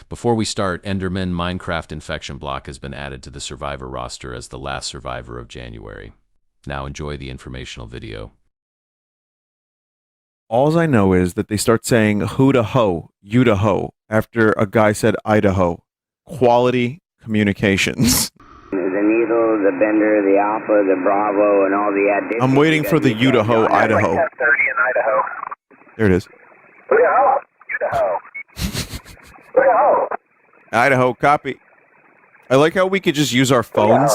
Before we start, Enderman Minecraft Infection Block has been added to the survivor roster as the last survivor of January. Now enjoy the informational video. All I know is that they start saying who to ho, you to ho, after a guy said Idaho. Quality communications. The needle, the bender, the alpha, the bravo, and all the additions. I'm waiting for the Idaho, Idaho. 30 in Idaho. There it is. Idaho. Idaho. Idaho. Idaho, copy. I like how we could just use our phones,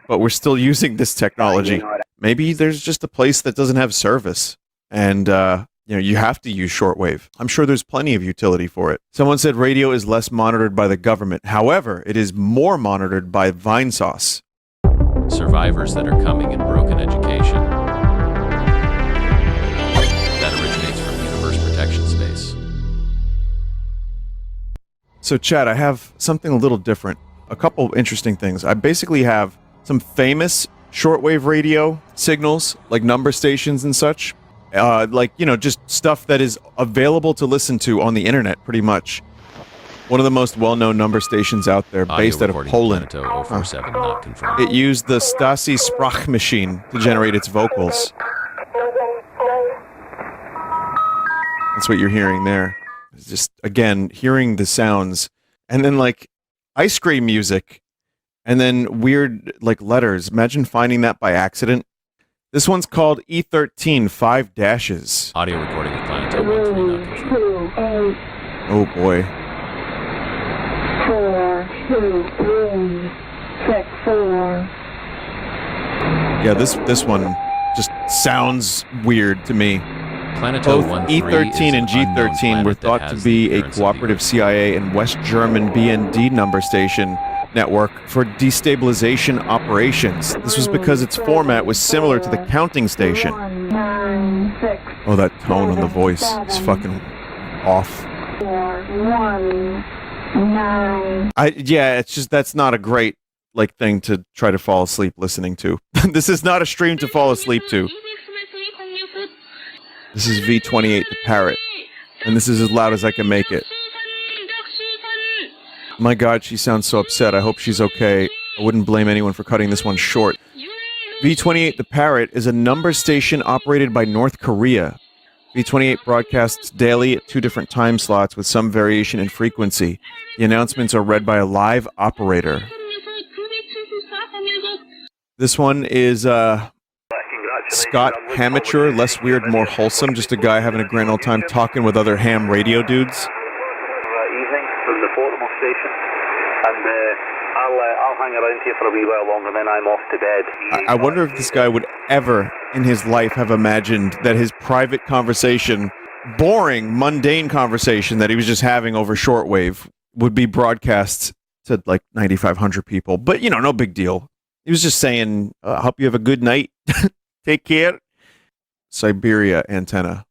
but we're still using this technology. Maybe there's just a place that doesn't have service, and you have to use shortwave. I'm sure there's plenty of utility for it. Someone said radio is less monitored by the government. However, it is more monitored by Vinesauce. Survivors that are coming in broken education. That originates from Universe Protection Space. So, Chad, I have something a little different. A couple interesting things. I basically have some famous shortwave radio signals, like number stations and such. Just stuff that is available to listen to on the internet, pretty much. One of the most well-known number stations out there, based out of Poland. Planeto 047 not confirmed. It used the Stasi Sprachmaschine to generate its vocals. That's what you're hearing there. It's just, again, hearing the sounds. And then, like, ice cream music. And then weird, like, letters. Imagine finding that by accident. This one's called E13 5 dashes. Audio recording of Planeto 13 not confirmed. Oh boy. 4, 2, 3, 6, 4. Yeah, this one just sounds weird to me. Planeto Both 13 E13 and G13 were thought to be a cooperative CIA and West German BND number station network for destabilization operations. This was because its format was similar to the counting station. Oh, that tone on the voice is fucking off. It's just, that's not a great, like, thing to try to fall asleep listening to. This is not a stream to fall asleep to. This is V28 the Parrot, and this is as loud as I can make it. My God, she sounds so upset. I hope she's okay. I wouldn't blame anyone for cutting this one short. V28 the Parrot is a number station operated by North Korea. V28 broadcasts daily at 2 different time slots with some variation in frequency. The announcements are read by a live operator. This one is Scott Hamature, less weird, more wholesome. Just a guy having a grand old time talking with other ham radio dudes. Evening from the Baltimore station, and I'll hang around here for a wee while longer, then I'm off to bed. I wonder if this guy would ever in his life have imagined that his private conversation, boring, mundane conversation that he was just having over shortwave, would be broadcast to like 9,500 people. But, no big deal. He was just saying, I hope you have a good night. Take care. Siberia antenna.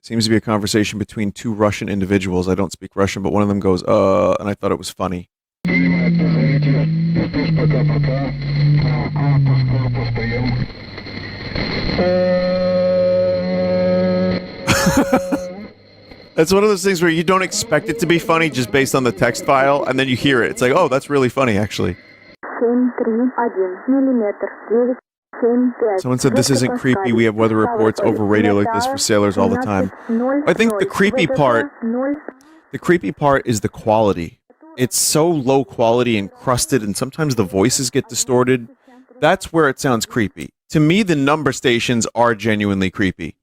Seems to be a conversation between 2 Russian individuals. I don't speak Russian, but one of them goes, and I thought it was funny. That's one of those things where you don't expect it to be funny just based on the text file, and then you hear it. It's like, oh, that's really funny, actually. Someone said this isn't creepy. We have weather reports over radio like this for sailors all the time. I think the creepy part is the quality. It's so low quality and crusted, and sometimes the voices get distorted. That's where it sounds creepy. To me, the number stations are genuinely creepy.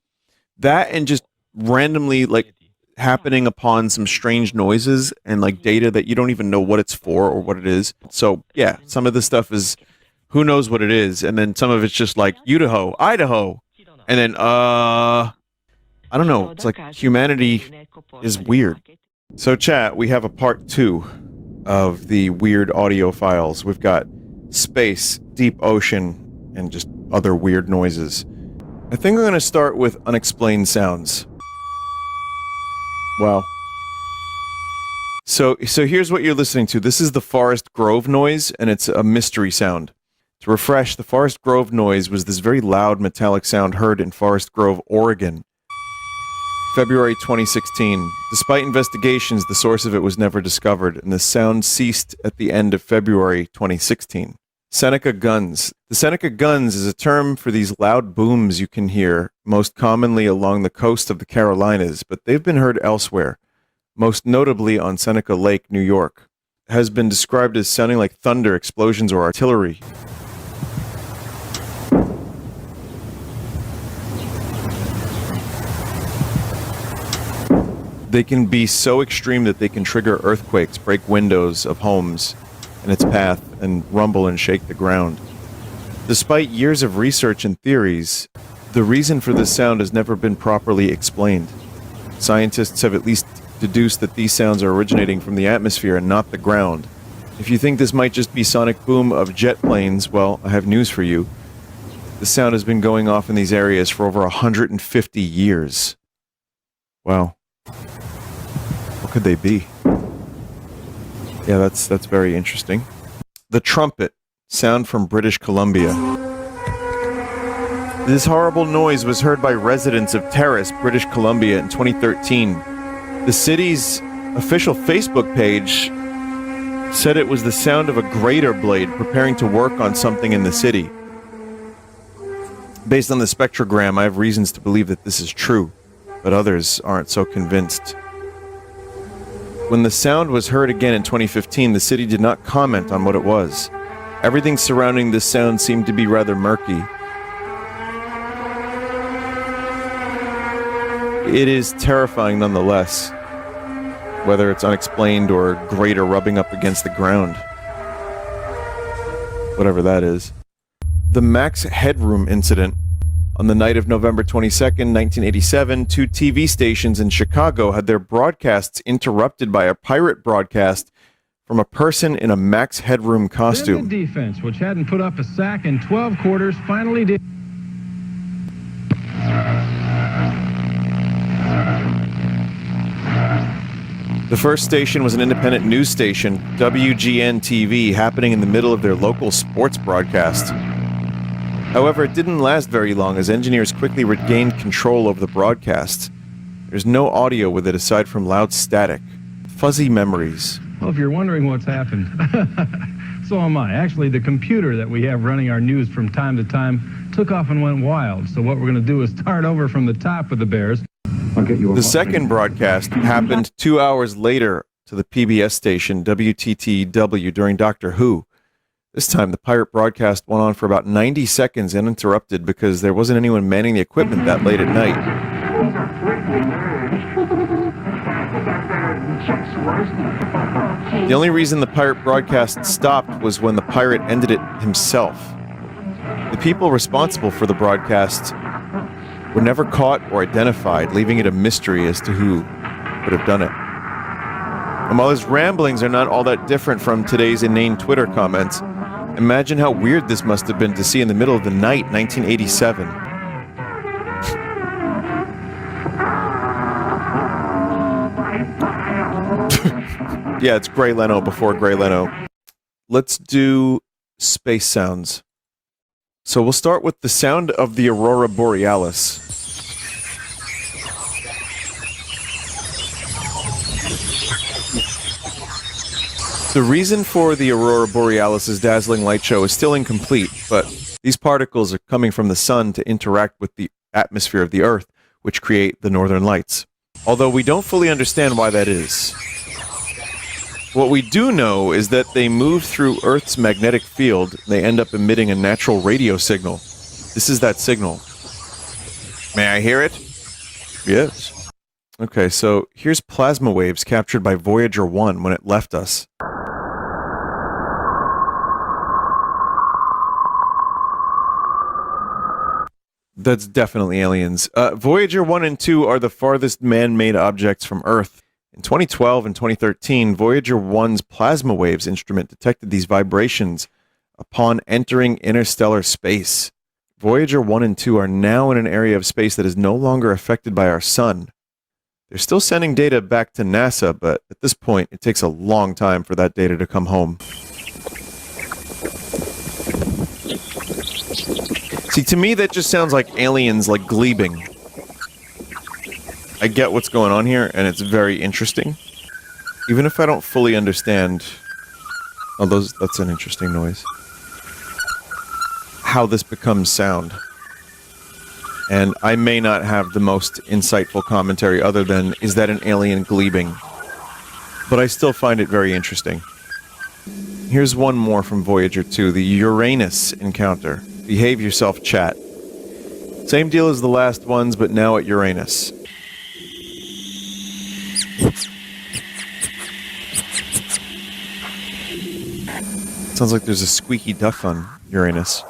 That and just randomly, like, happening upon some strange noises and, like, data that you don't even know what it's for or what it is. So, yeah, some of this stuff is... who knows what it is, and then some of it's just like, Idaho, Idaho, and then, I don't know, it's like humanity is weird. So, chat, we have a part 2 of the weird audio files. We've got space, deep ocean, and just other weird noises. I think we're going to start with unexplained sounds. Wow. So here's what you're listening to. This is the Forest Grove noise, and it's a mystery sound. To refresh, the Forest Grove noise was this very loud metallic sound heard in Forest Grove, Oregon. February 2016. Despite investigations, the source of it was never discovered, and the sound ceased at the end of February 2016. Seneca guns. The Seneca guns is a term for these loud booms you can hear, most commonly along the coast of the Carolinas, but they've been heard elsewhere, most notably on Seneca Lake, New York. It has been described as sounding like thunder, explosions, or artillery. They can be so extreme that they can trigger earthquakes, break windows of homes in its path, and rumble and shake the ground. Despite years of research and theories, the reason for this sound has never been properly explained. Scientists have at least deduced that these sounds are originating from the atmosphere and not the ground. If you think this might just be sonic boom of jet planes, well, I have news for you. The sound has been going off in these areas for over 150 years. Wow. What could they be? Yeah, that's very interesting. The trumpet, sound from British Columbia. This horrible noise was heard by residents of Terrace, British Columbia in 2013. The city's official Facebook page said it was the sound of a grater blade preparing to work on something in the city. Based on the spectrogram, I have reasons to believe that this is true, but others aren't so convinced. When the sound was heard again in 2015, the city did not comment on what it was. Everything surrounding this sound seemed to be rather murky. It is terrifying nonetheless, whether it's unexplained or grater rubbing up against the ground. Whatever that is. The Max Headroom incident. On the night of November 22nd, 1987, two TV stations in Chicago had their broadcasts interrupted by a pirate broadcast from a person in a Max Headroom costume. The defense, which hadn't put up a sack in 12 quarters, finally did. The first station was an independent news station, WGN-TV, happening in the middle of their local sports broadcast. However, it didn't last very long as engineers quickly regained control over the broadcast. There's no audio with it aside from loud static. Fuzzy memories. Well, if you're wondering what's happened, so am I. Actually, the computer that we have running our news from time to time took off and went wild. So what we're going to do is start over from the top with the Bears. The second broadcast happened 2 hours later to the PBS station, WTTW, during Doctor Who. This time, the pirate broadcast went on for about 90 seconds uninterrupted because there wasn't anyone manning the equipment that late at night. The only reason the pirate broadcast stopped was when the pirate ended it himself. The people responsible for the broadcast were never caught or identified, leaving it a mystery as to who would have done it. And while his ramblings are not all that different from today's inane Twitter comments, imagine how weird this must have been to see in the middle of the night, 1987. Yeah, it's Gray Leno before Gray Leno. Let's do space sounds. So we'll start with the sound of the Aurora Borealis. The reason for the Aurora Borealis' dazzling light show is still incomplete, but these particles are coming from the sun to interact with the atmosphere of the Earth, which create the northern lights. Although we don't fully understand why that is. What we do know is that they move through Earth's magnetic field, and they end up emitting a natural radio signal. This is that signal. May I hear it? Yes. Okay, so here's plasma waves captured by Voyager 1 when it left us. That's definitely aliens. Voyager 1 and 2 are the farthest man-made objects from Earth. In 2012 and 2013, Voyager 1's plasma waves instrument detected these vibrations upon entering interstellar space. Voyager 1 and 2 are now in an area of space that is no longer affected by our sun. They're still sending data back to NASA, but at this point, it takes a long time for that data to come home. See, to me, that just sounds like aliens, like Gleebing. I get what's going on here, and it's very interesting. Even if I don't fully understand... Oh, that's an interesting noise. How this becomes sound. And I may not have the most insightful commentary other than, is that an alien gleebing? But I still find it very interesting. Here's one more from Voyager 2, the Uranus encounter. Behave yourself, chat. Same deal as the last ones, but now at Uranus. Sounds like there's a squeaky duck on Uranus.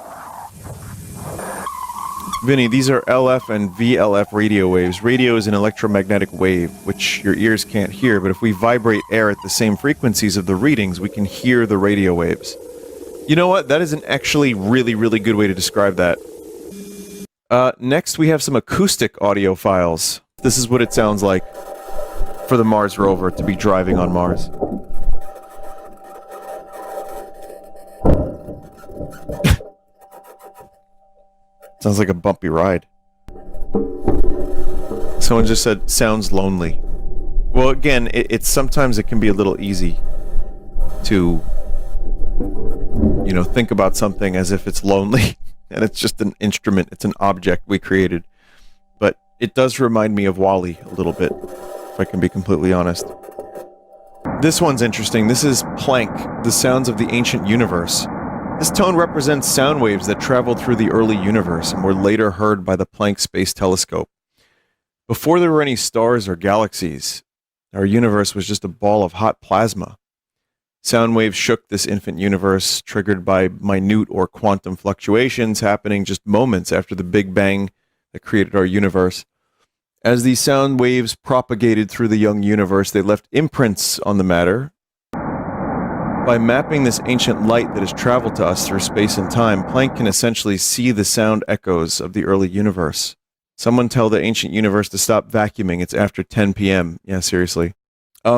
Vinny, these are LF and VLF radio waves. Radio is an electromagnetic wave, which your ears can't hear, but if we vibrate air at the same frequencies of the readings, we can hear the radio waves. You know what? That is an actually really, really good way to describe that. Next, we have some acoustic audio files. This is what it sounds like for the Mars rover to be driving on Mars. Sounds like a bumpy ride. Someone just said, sounds lonely. Well, again, sometimes it can be a little easy to, you know, think about something as if it's lonely. And it's just an instrument, it's an object we created. But it does remind me of WALL-E a little bit, if I can be completely honest. This one's interesting. This is Planck, the sounds of the ancient universe. This tone represents sound waves that traveled through the early universe and were later heard by the Planck Space Telescope. Before there were any stars or galaxies, our universe was just a ball of hot plasma. Sound waves shook this infant universe, triggered by minute or quantum fluctuations happening just moments after the Big Bang that created our universe. As these sound waves propagated through the young universe, they left imprints on the matter. By mapping this ancient light that has traveled to us through space and time, Planck can essentially see the sound echoes of the early universe. Someone tell the ancient universe to stop vacuuming. It's after 10 p.m. Yeah, seriously.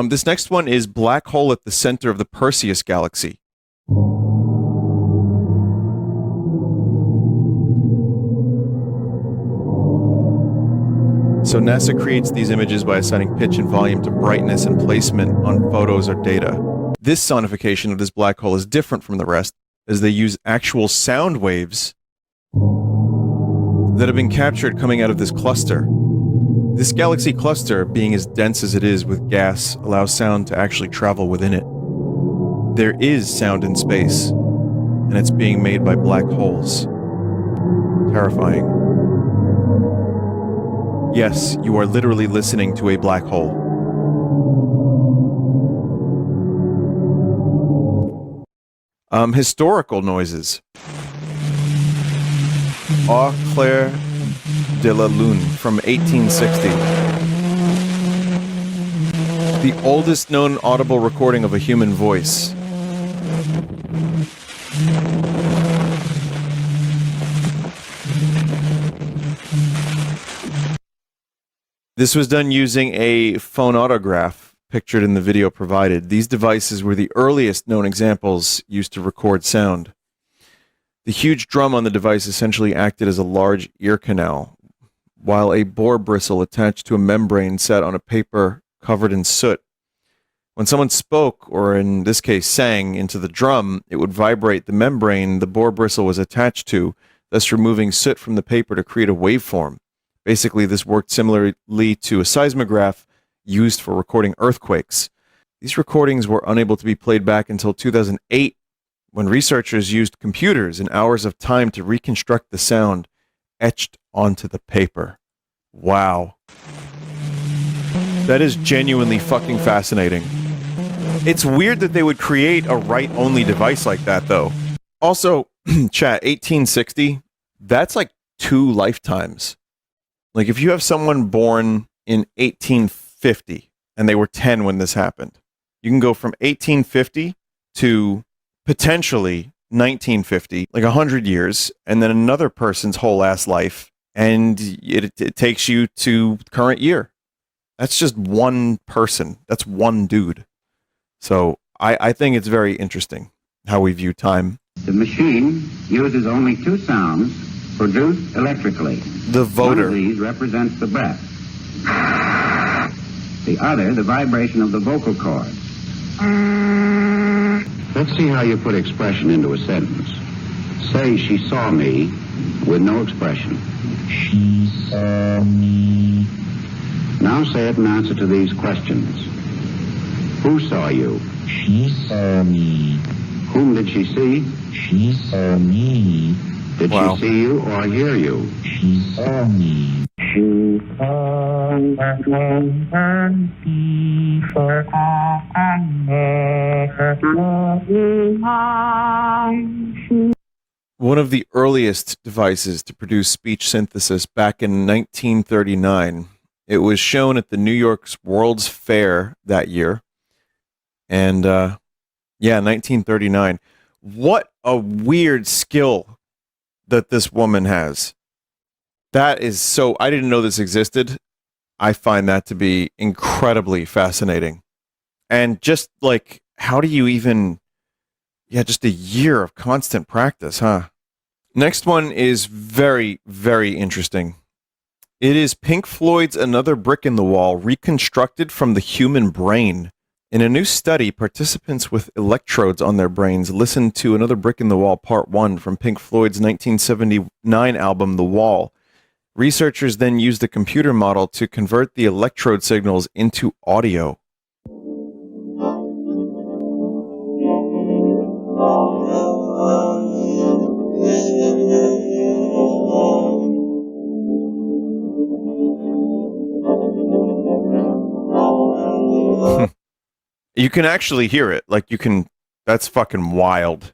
This next one is Black Hole at the Center of the Perseus Galaxy. So NASA creates these images by assigning pitch and volume to brightness and placement on photos or data. This sonification of this black hole is different from the rest, as they use actual sound waves that have been captured coming out of this cluster. This galaxy cluster, being as dense as it is with gas, allows sound to actually travel within it. There is sound in space, and it's being made by black holes. Terrifying. Yes, you are literally listening to a black hole. Historical noises. Au clair de la lune from 1860. The oldest known audible recording of a human voice. This was done using a phonautograph pictured in the video provided. These devices were the earliest known examples used to record sound. The huge drum on the device essentially acted as a large ear canal, while a boar bristle attached to a membrane sat on a paper covered in soot. When someone spoke, or in this case sang, into the drum, it would vibrate the membrane the boar bristle was attached to, thus removing soot from the paper to create a waveform. Basically, this worked similarly to a seismograph used for recording earthquakes. These recordings were unable to be played back until 2008, when researchers used computers and hours of time to reconstruct the sound etched onto the paper. Wow. That is genuinely fucking fascinating. It's weird that they would create a write-only device like that, though. Also, chat, 1860, that's like 2 lifetimes. Like, if you have someone born in 1850, and they were 10 when this happened, you can go from 1850 to potentially 1950, like 100 years, and then another person's whole ass life, and it takes you to current year. That's just one person. That's one dude. So I think it's very interesting how we view time. The machine uses only 2 sounds produced electrically. The voter. One of these represents the breath. The other, the vibration of the vocal cords. Let's see how you put expression into a sentence. Say, she saw me, with no expression. She saw me. Now say it in answer to these questions. Who saw you? She saw me. Whom did she see? She saw me. Did Wow. she see you or hear you? She saw me. She saw me before One of the earliest devices to produce speech synthesis back in 1939. It was shown at the New York's World's Fair that year. And, 1939. What a weird skill that this woman has. That is so... I didn't know this existed. I find that to be incredibly fascinating. And just, like, how do you even... Yeah, just a year of constant practice, huh? Next one is very, very interesting. It is Pink Floyd's Another Brick in the Wall, reconstructed from the human brain. In a new study, participants with electrodes on their brains listened to Another Brick in the Wall Part 1 from Pink Floyd's 1979 album, The Wall. Researchers then used a computer model to convert the electrode signals into audio. You can actually hear it. Like, you can... That's fucking wild.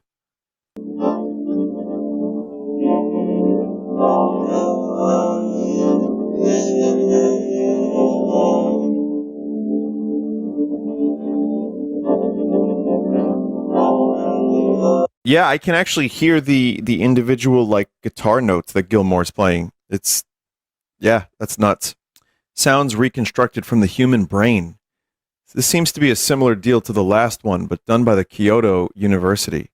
Yeah, I can actually hear the individual, like, guitar notes that Gilmore's playing. It's... Yeah, that's nuts. Sounds reconstructed from the human brain. This seems to be a similar deal to the last one, but done by the Kyoto University.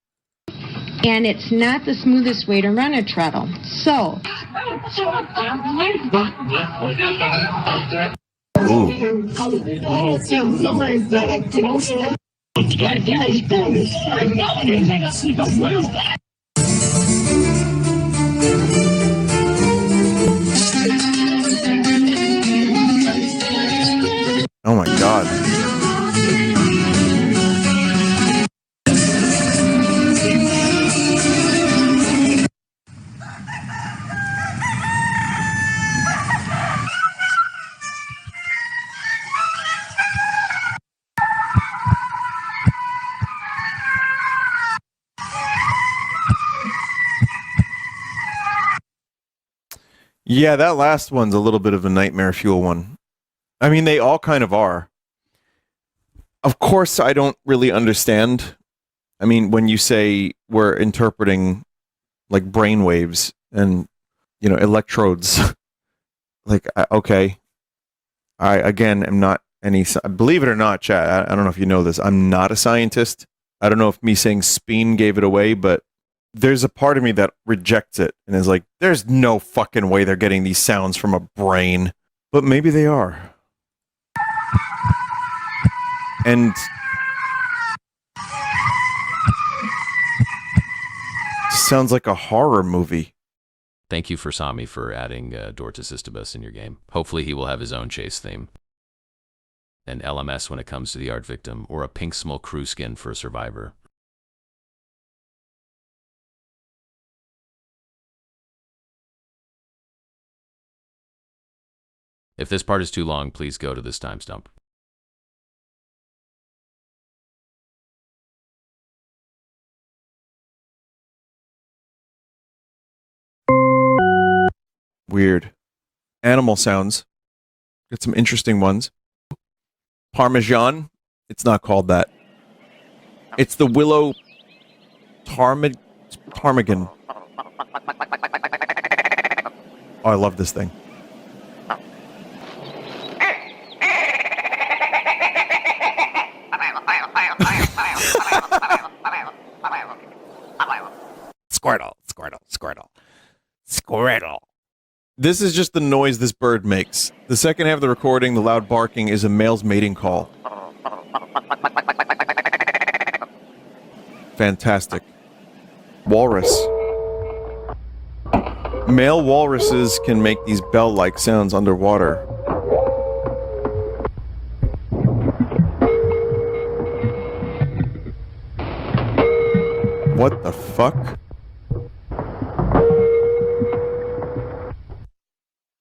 And it's not the smoothest way to run a treadle. So, Oh my god. Yeah, that last one's a little bit of a nightmare fuel one. I mean, they all kind of are. Of course, I don't really understand. I mean, when you say we're interpreting, like, brainwaves and, you know, electrodes, like, okay. I, again, am not any... Believe it or not, chat, I don't know if you know this, I'm not a scientist. I don't know if me saying speen gave it away, but there's a part of me that rejects it and is like, there's no fucking way they're getting these sounds from a brain. But maybe they are. And sounds like a horror movie. Thank you for Sami for adding Dortus Istibus in your game. Hopefully he will have his own chase theme. An LMS when it comes to the art victim, or a pink small crew skin for a survivor. If this part is too long, please go to this timestamp. Weird. Animal sounds. Got some interesting ones. Parmesan. It's not called that. It's the willow ptarmigan. Oh, I love this thing. Squirtle, Squirtle, Squirtle. Squirtle. This is just the noise this bird makes. The second half of the recording, the loud barking, is a male's mating call. Fantastic. Walrus. Male walruses can make these bell-like sounds underwater. What the fuck?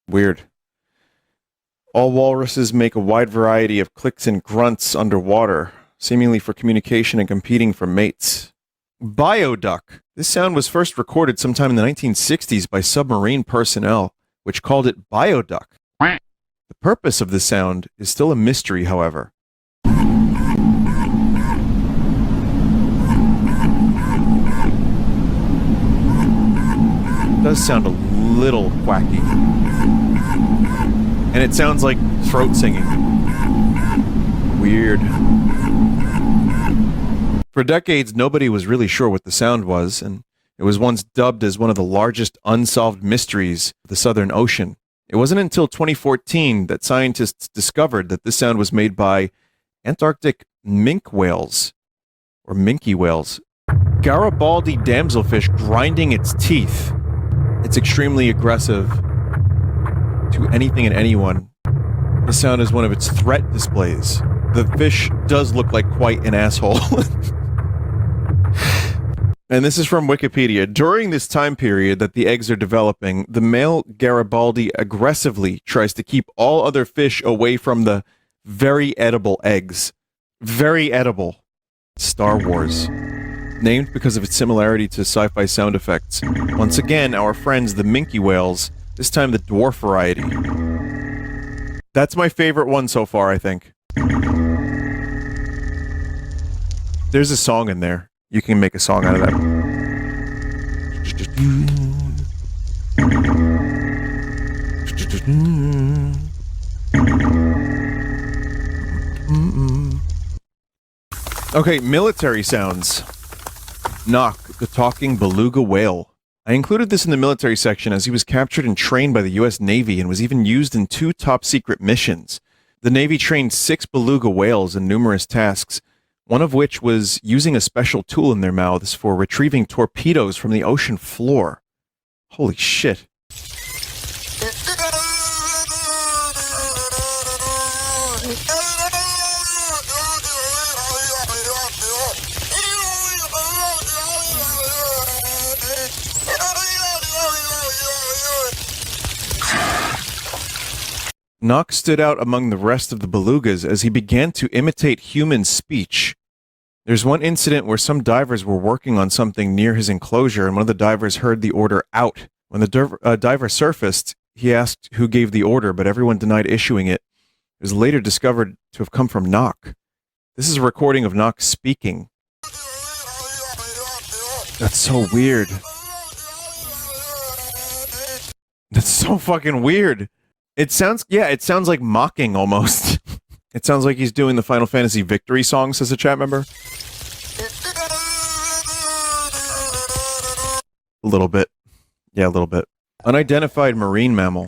Weird. All walruses make a wide variety of clicks and grunts underwater, seemingly for communication and competing for mates. Bioduck. This sound was first recorded sometime in the 1960s by submarine personnel, which called it bioduck. The purpose of this sound is still a mystery, however. It does sound a little quacky. And it sounds like throat singing. Weird. For decades, nobody was really sure what the sound was, and it was once dubbed as one of the largest unsolved mysteries of the Southern Ocean. It wasn't until 2014 that scientists discovered that this sound was made by Antarctic minke whales, or minke whales. Garibaldi damselfish grinding its teeth. It's extremely aggressive to anything and anyone. The sound is one of its threat displays. The fish does look like quite an asshole. And this is from Wikipedia. During this time period that the eggs are developing, the male Garibaldi aggressively tries to keep all other fish away from the very edible eggs. Very edible. Star Wars. Named because of its similarity to sci-fi sound effects. Once again, our friends, the minke whales, this time the dwarf variety. That's my favorite one so far, I think. There's a song in there. You can make a song out of that. Okay, military sounds. Nock, the talking beluga whale. I included this in the military section as he was captured and trained by the US Navy and was even used in 2 top-secret missions. The Navy trained 6 beluga whales in numerous tasks, one of which was using a special tool in their mouths for retrieving torpedoes from the ocean floor. Holy shit. Nock stood out among the rest of the belugas as he began to imitate human speech. There's one incident where some divers were working on something near his enclosure, and one of the divers heard the order out. When the diver surfaced, he asked who gave the order, but everyone denied issuing it. It was later discovered to have come from Nock. This is a recording of Nock speaking. That's so weird. That's so fucking weird. It sounds like mocking almost. It sounds like he's doing the Final Fantasy victory song, says a chat member. A little bit. Yeah, a little bit. Unidentified marine mammal.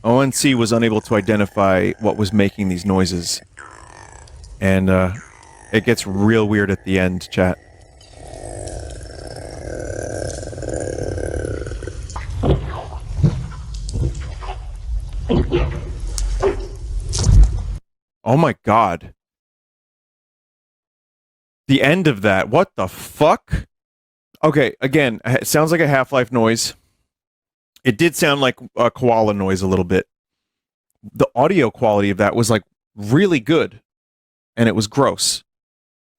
ONC was unable to identify what was making these noises. And, it gets real weird at the end, chat. Oh my god. The end of that. What the fuck? Okay, again, it sounds like a Half-Life noise. It did sound like a koala noise a little bit. The audio quality of that was like really good. And it was gross.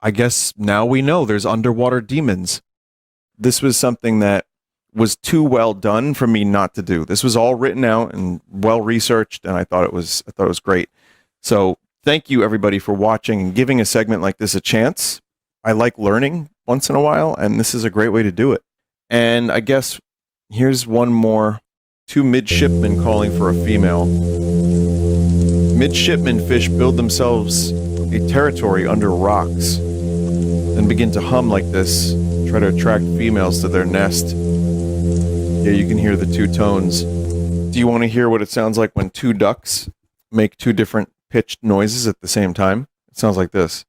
I guess now we know there's underwater demons. This was something that was too well done for me not to do. This was all written out and well researched, and I thought it was great. So thank you everybody for watching and giving a segment like this a chance. I like learning once in a while, and this is a great way to do it. And I guess here's one more. 2 midshipmen calling for a female. Midshipmen fish build themselves a territory under rocks, then begin to hum like this, try to attract females to their nest. Yeah, you can hear the two tones. Do you want to hear what it sounds like when two ducks make two different pitched noises at the same time? It sounds like this.